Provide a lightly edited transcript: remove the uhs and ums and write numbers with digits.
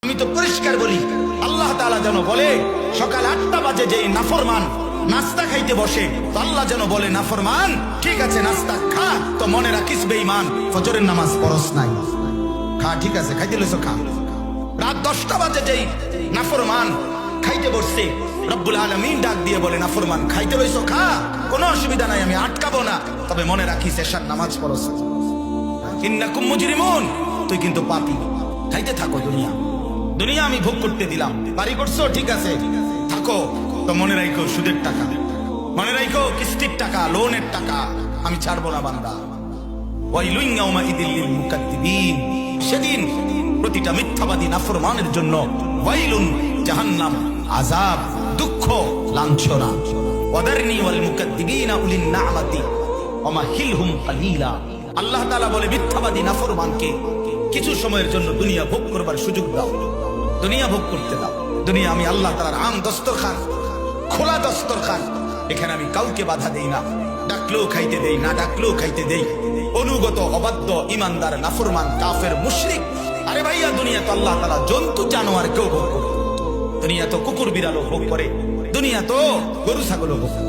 আমি তো পরিষ্কার বলি, আল্লাহ তাআলা যেন বলে সকাল 8টা বাজে যেই নাফরমান নাস্তা খাইতে বসে, তো আল্লাহ যেন বলে নাফরমান ঠিক আছে নাস্তা খা, তো মনে রাখিস বেঈমান ফজরের নামাজ পড়স নাই। খা, ঠিক আছে খাইতে লইছো খা। রাত 10টা বাজে যেই নাফরমান খাইতে বসছে, রব্বুল আলামিন ডাক দিয়ে বলে নাফরমান খাইতে লইছো খা, কোনো অসুবিধা নাই, আমি আটকাবো না, তবে মনে রাখিস এশার নামাজ পড়স। ইন্নাকুম মুজরিমুন, তুই কিন্তু পাপী। খাইতে থাকো দুনিয়া, দুনিয়া আমি ভোগ করতে দিলাম। বাড়ি করছো ঠিক আছে থাকো, তো মনে রাখো সুদের টাকা, মনে রাখো কিস্তির টাকা, লোনের টাকা আমি ছাড়বো না বান্দা। ওয়াইলুন ইয়াউমাইযিল লিল মুকাদ্দিবিন, সেদিন প্রতিটা মিথ্যাবাদী নাফরমানের জন্য ওয়াইলুন জাহান্নাম, আযাব, দুঃখ, লাঞ্ছনা। ওয়াদারনি ওয়াল মুকাদ্দিবিনা উলিন না'মাতি ওয়ামাহিলহুম কালিলা। আল্লাহ তাআলা বলে মিথ্যাবাদী নাফরমানকে কিছু সময়ের জন্য দুনিয়া ভোগ করবার সুযোগ দাও, দুনিয়া ভোগ করতে দাও। দুনিয়া আমি আল্লাহ তাআলার আম দস্তরখান, খোলা দস্তরখান, এখানে আমি কাউকে বাধা দেই না, ডাকলেও খাইতে দেই, না ডাকলেও খাইতে দেই। অনুগত, অবাধ্য, ইমানদার, নাফরমান, কাফের, মুশরিক, আরে ভাইয়া দুনিয়া তো আল্লাহ তাআলা জন্তু জানোয়ার কেউ ভোগ করে, দুনিয়া তো কুকুর বিড়ালও ভোগ করে, দুনিয়া তো গরু ছাগলও ভোগ করে।